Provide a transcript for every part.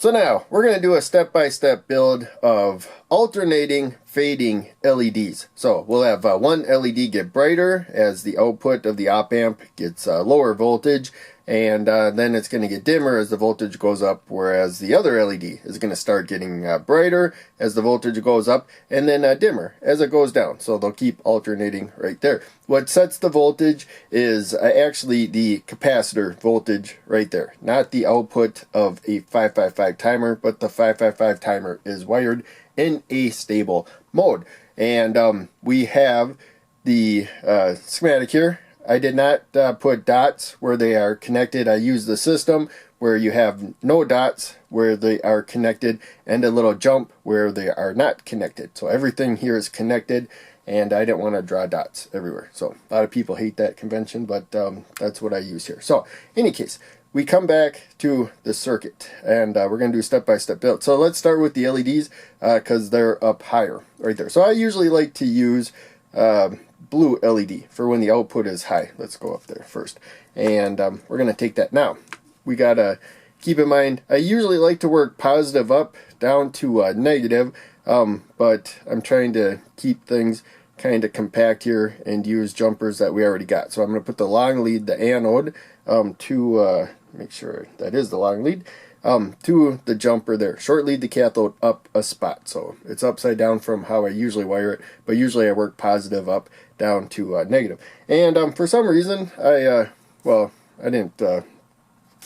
So now we're going to do a step-by-step build of alternating fading LEDs. So we'll have one LED get brighter as the output of the op amp gets lower voltage, and then it's going to get dimmer as the voltage goes up, whereas the other LED is going to start getting brighter as the voltage goes up, and then dimmer as it goes down. So they'll keep alternating right there. What sets the voltage is actually the capacitor voltage right there, not the output of a 555 timer, but the 555 timer is wired in a stable mode. And we have the schematic here. I did not put dots where they are connected. I used the system where you have no dots where they are connected and a little jump where they are not connected. So everything here is connected, and I didn't want to draw dots everywhere. So a lot of people hate that convention, but that's what I use here. So in any case, we come back to the circuit, and we're going to do step-by-step build. So let's start with the LEDs because they're up higher right there. So I usually like to use blue LED for when the output is high. Let's go up there first, and we're going to take that. Now we got to keep in mind, I usually like to work positive up down to negative, but I'm trying to keep things kind of compact here and use jumpers that we already got. So I'm going to put the long lead, the anode, to make sure that is the long lead, to the jumper there. Short lead the cathode up a spot, so it's upside down from how I usually wire it, but usually I work positive up down to negative. And for some reason I didn't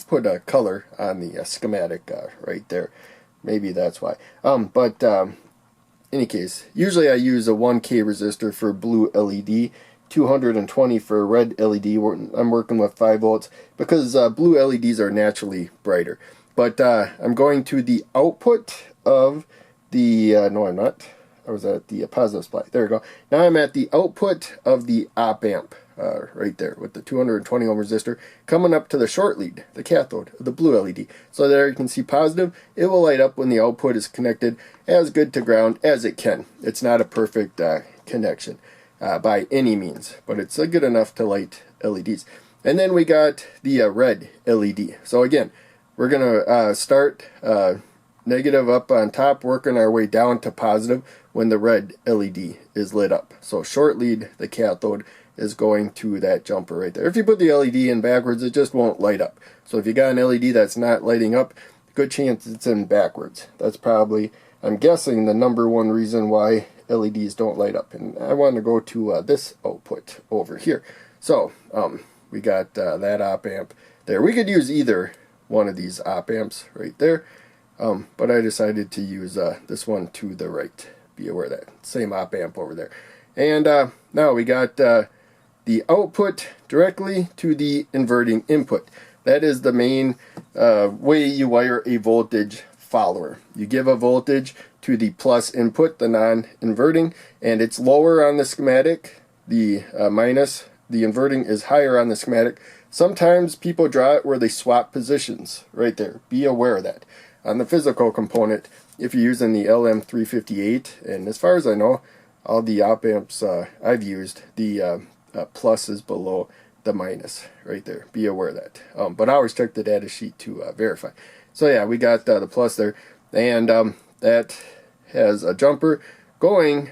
put a color on the schematic right there. Maybe that's why. But any case, usually I use a 1K resistor for blue LED, 220 for red LED. I'm working with 5 volts because blue LEDs are naturally brighter. But I'm going to the output of the, no I'm not, I was at the positive supply, there we go. Now I'm at the output of the op amp right there with the 220 ohm resistor coming up to the short lead, the cathode of the blue LED. So there you can see positive, it will light up when the output is connected as good to ground as it can. It's not a perfect connection by any means, but it's good enough to light LEDs. And then we got the red LED. So again, we're going to start negative up on top, working our way down to positive when the red LED is lit up. So short lead, the cathode, is going to that jumper right there. If you put the LED in backwards, it just won't light up. So if you got an LED that's not lighting up, good chance it's in backwards. That's probably, I'm guessing, the #1 reason why LEDs don't light up. And I want to go to this output over here. So we got that op amp there. We could use either one of these op amps right there, but I decided to use this one to the right. Be aware of that. Same op amp over there. And now we got the output directly to the inverting input. That is the main way you wire a voltage follower. You give a voltage to the plus input, the non-inverting, and it's lower on the schematic. The minus, the inverting, is higher on the schematic. Sometimes people draw it where they swap positions right there. Be aware of that. On the physical component, if you're using the LM358, and as far as I know, all the op amps I've used, the plus is below the minus right there. Be aware of that. But I always check the data sheet to verify. So yeah, we got the plus there, and that has a jumper going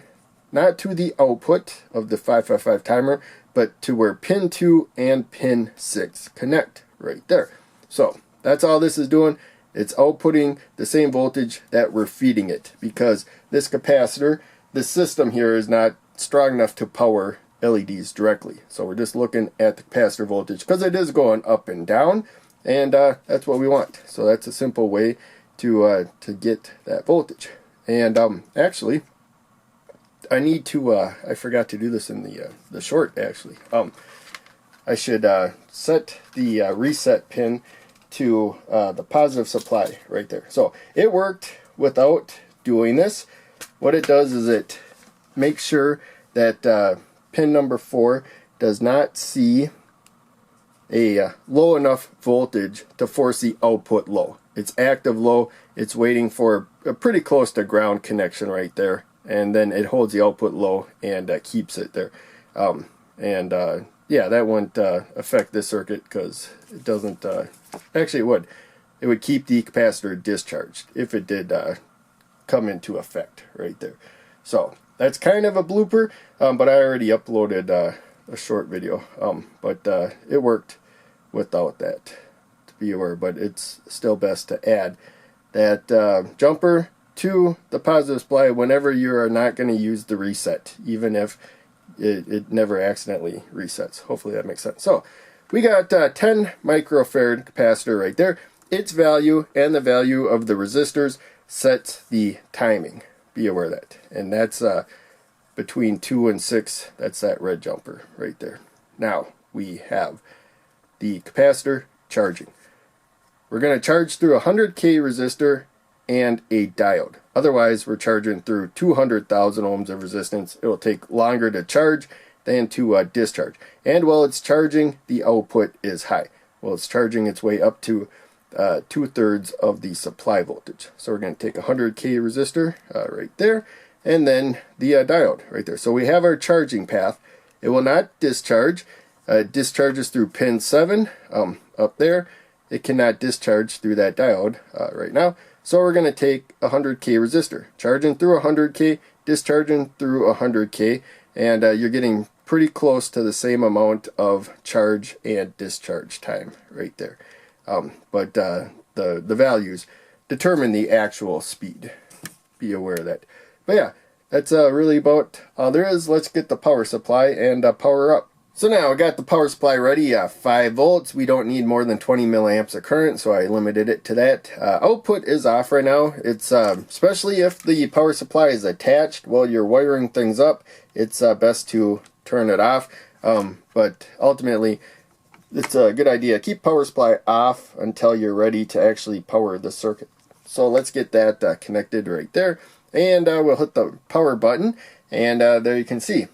not to the output of the 555 timer, but to where pin 2 and pin 6 connect right there. So that's all this is doing. It's outputting the same voltage that we're feeding it, because this capacitor, this system here, is not strong enough to power LEDs directly. So we're just looking at the capacitor voltage because it is going up and down, and that's what we want. So that's a simple way to get that voltage. And actually, I need to, I forgot to do this in the short actually. I should set the reset pin to the positive supply right there. So it worked without doing this. What it does is it makes sure that pin number 4 does not see a low enough voltage to force the output low. It's active low. It's waiting for a pretty close to ground connection right there, and then it holds the output low and keeps it there. Yeah, that won't affect this circuit because it doesn't, actually it would. it would keep the capacitor discharged if it did come into effect right there. So that's kind of a blooper, but I already uploaded a short video, but it worked without that, to be aware. But it's still best to add that jumper to the positive supply whenever you are not going to use the reset, even if it never accidentally resets. Hopefully that makes sense. So we got 10 microfarad capacitor right there. Its value and the value of the resistors sets the timing. Be aware of that. And that's between 2 and 6. That's that red jumper right there. Now we have the capacitor charging. We're going to charge through a 100K resistor and a diode. Otherwise, we're charging through 200,000 ohms of resistance. It will take longer to charge than to discharge. And while it's charging, the output is high. Well, it's charging its way up to 2/3 of the supply voltage. So we're going to take a 100K resistor right there, and then the diode right there. So we have our charging path. It will not discharge. It discharges through pin 7 up there. It cannot discharge through that diode right now. So we're going to take a 100K resistor, charging through 100K, discharging through 100K, and you're getting pretty close to the same amount of charge and discharge time right there. But the values determine the actual speed. Be aware of that. But yeah, that's really about all there is. Let's get the power supply and power up. So now I got the power supply ready, 5 volts. We don't need more than 20 milliamps of current, so I limited it to that. Output is off right now. It's especially if the power supply is attached while you're wiring things up, it's best to turn it off. But ultimately, it's a good idea. Keep power supply off until you're ready to actually power the circuit. So let's get that connected right there, and we'll hit the power button, and there you can see.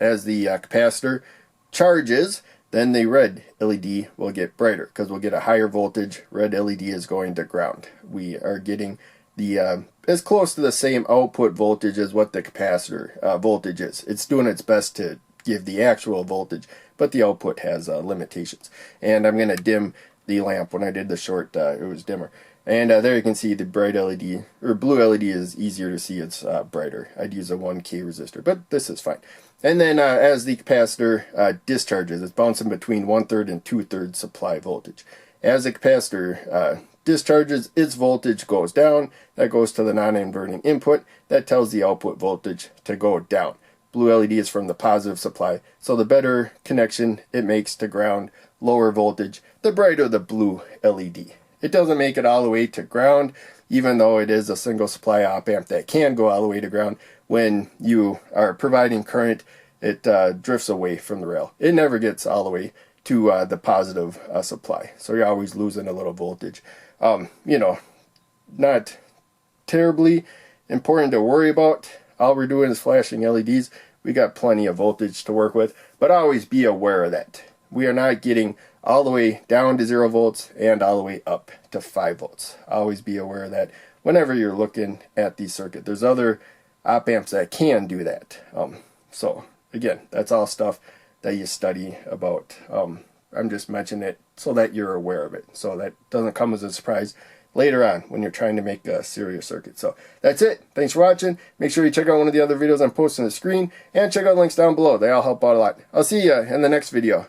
As the capacitor charges, then the red LED will get brighter because we'll get a higher voltage. Red LED is going to ground. We are getting the as close to the same output voltage as what the capacitor voltage is. It's doing its best to give the actual voltage, but the output has limitations. And I'm going to dim the lamp. When I did the short, it was dimmer. And there you can see the bright LED, or blue LED is easier to see. It's brighter. I'd use a 1K resistor, but this is fine. And then as the capacitor discharges, it's bouncing between 1/3 and 2/3 supply voltage. As the capacitor discharges, its voltage goes down. That goes to the non-inverting input. That tells the output voltage to go down. Blue LED is from the positive supply, so the better connection it makes to ground, lower voltage, the brighter the blue LED. It doesn't make it all the way to ground, even though it is a single supply op amp that can go all the way to ground. When you are providing current, it drifts away from the rail. It never gets all the way to the positive supply, so you're always losing a little voltage. You know, not terribly important to worry about. All we're doing is flashing LEDs. We got plenty of voltage to work with, but always be aware of that. We are not getting all the way down to 0 volts and all the way up to 5 volts. Always be aware of that whenever you're looking at the circuit. There's other op amps that can do that. So again, that's all stuff that you study about. I'm just mentioning it so that you're aware of it, so that doesn't come as a surprise later on when you're trying to make a serious circuit. So that's it. Thanks for watching. Make sure you check out one of the other videos I'm posting on the screen, and check out links down below. They all help out a lot. I'll see you in the next video.